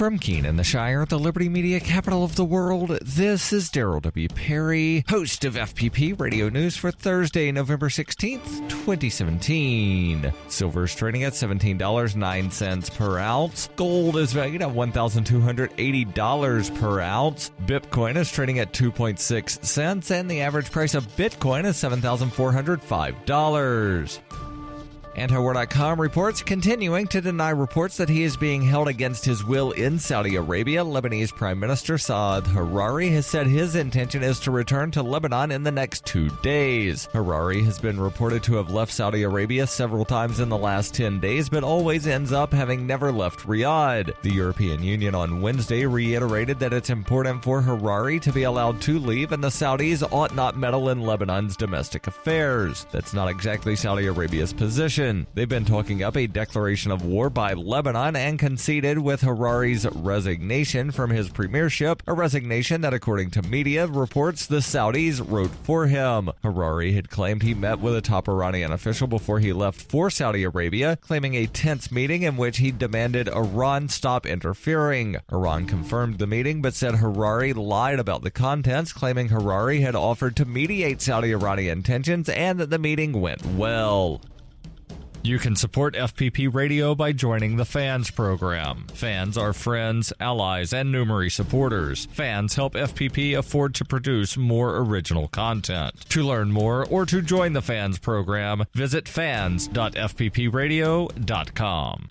From Keene in the Shire, the Liberty Media capital of the world, this is Daryl W. Perry, host of FPP Radio News for Thursday, November 16th, 2017. Silver is trading at $17.09 per ounce. Gold is valued at $1,280 per ounce. Bitcoin is trading at 2.6 cents, and the average price of Bitcoin is $7,405. Antiwar.com reports continuing to deny reports that he is being held against his will in Saudi Arabia. Lebanese Prime Minister Hariri has said his intention is to return to Lebanon in the next 2 days. Hariri has been reported to have left Saudi Arabia several times in the last 10 days, but always ends up having never left Riyadh. The European Union on Wednesday reiterated that it's important for Hariri to be allowed to leave, and the Saudis ought not meddle in Lebanon's domestic affairs. That's not exactly Saudi Arabia's position. They've been talking up a declaration of war by Lebanon and conceded with Hariri's resignation from his premiership, a resignation that, according to media reports, the Saudis wrote for him. Hariri had claimed he met with a top Iranian official before he left for Saudi Arabia, claiming a tense meeting in which he demanded Iran stop interfering. Iran confirmed the meeting but said Hariri lied about the contents, claiming Hariri had offered to mediate Saudi-Iranian tensions and that the meeting went well. You can support FPP Radio by joining the Fans program. Fans are friends, allies, and Numeri supporters. Fans help FPP afford to produce more original content. To learn more or to join the Fans program, visit fans.fppradio.com.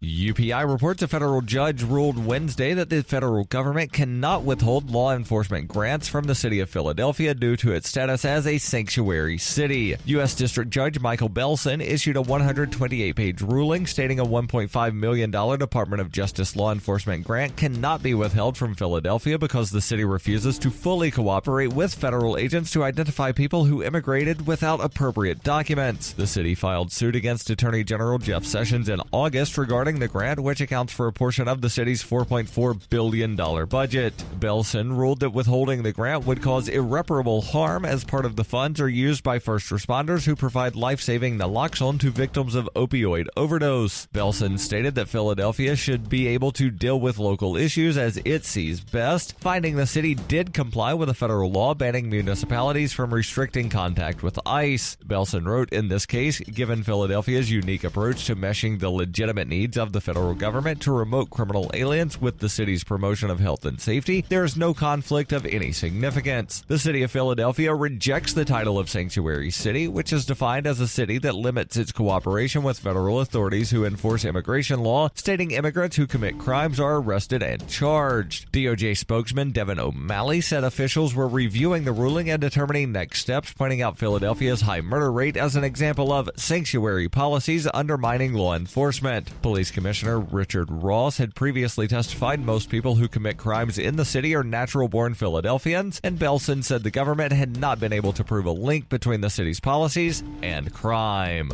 UPI reports a federal judge ruled Wednesday that the federal government cannot withhold law enforcement grants from the city of Philadelphia due to its status as a sanctuary city. U.S. District Judge Michael Belson issued a 128-page ruling stating a $1.5 million Department of Justice law enforcement grant cannot be withheld from Philadelphia because the city refuses to fully cooperate with federal agents to identify people who immigrated without appropriate documents. The city filed suit against Attorney General Jeff Sessions in August regarding the grant, which accounts for a portion of the city's $4.4 billion budget. Belson ruled that withholding the grant would cause irreparable harm as part of the funds are used by first responders who provide life-saving naloxone to victims of opioid overdose. Belson stated that Philadelphia should be able to deal with local issues as it sees best, finding the city did comply with a federal law banning municipalities from restricting contact with ICE. Belson wrote, in this case, given Philadelphia's unique approach to meshing the legitimate needs of the federal government to remote criminal aliens with the city's promotion of health and safety, there is no conflict of any significance. The city of Philadelphia rejects the title of sanctuary city, which is defined as a city that limits its cooperation with federal authorities who enforce immigration law, stating immigrants who commit crimes are arrested and charged. DOJ spokesman Devin O'Malley said officials were reviewing the ruling and determining next steps, pointing out Philadelphia's high murder rate as an example of sanctuary policies undermining law enforcement. Police Commissioner Richard Ross had previously testified most people who commit crimes in the city are natural-born Philadelphians, and Belson said the government had not been able to prove a link between the city's policies and crime.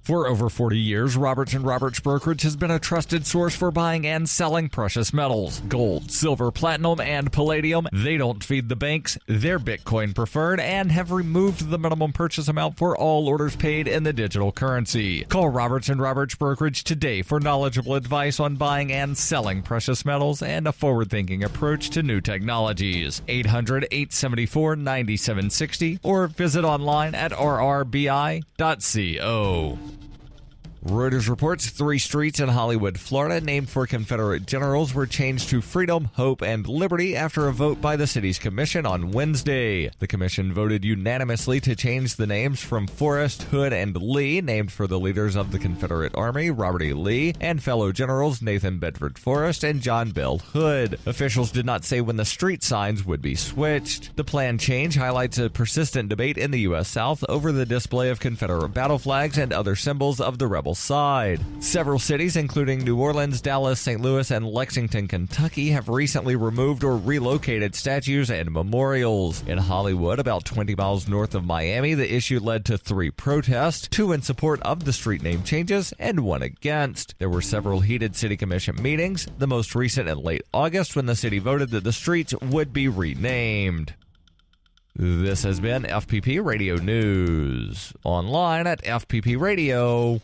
For over 40 years, Roberts & Roberts Brokerage has been a trusted source for buying and selling precious metals. Gold, silver, platinum, and palladium. They don't feed the banks. They're Bitcoin preferred and have removed the minimum purchase amount for all orders paid in the digital currency. Call Roberts & Roberts Brokerage today for knowledgeable advice on buying and selling precious metals and a forward-thinking approach to new technologies. 800-874-9760 or visit online at rrbi.co. Reuters reports 3 streets in Hollywood, Florida, named for Confederate generals, were changed to Freedom, Hope, and Liberty after a vote by the city's commission on Wednesday. The commission voted unanimously to change the names from Forrest, Hood, and Lee, named for the leaders of the Confederate Army, Robert E. Lee, and fellow generals Nathan Bedford Forrest and John Bell Hood. Officials did not say when the street signs would be switched. The planned change highlights a persistent debate in the U.S. South over the display of Confederate battle flags and other symbols of the rebel side. Several cities, including New Orleans, Dallas, St. Louis, and Lexington, Kentucky, have recently removed or relocated statues and memorials. In Hollywood, about 20 miles north of Miami, the issue led to 3 protests, 2 in support of the street name changes and 1 against. There were several heated city commission meetings, the most recent in late August when the city voted that the streets would be renamed. This has been FPP Radio News, online at fppradio.com.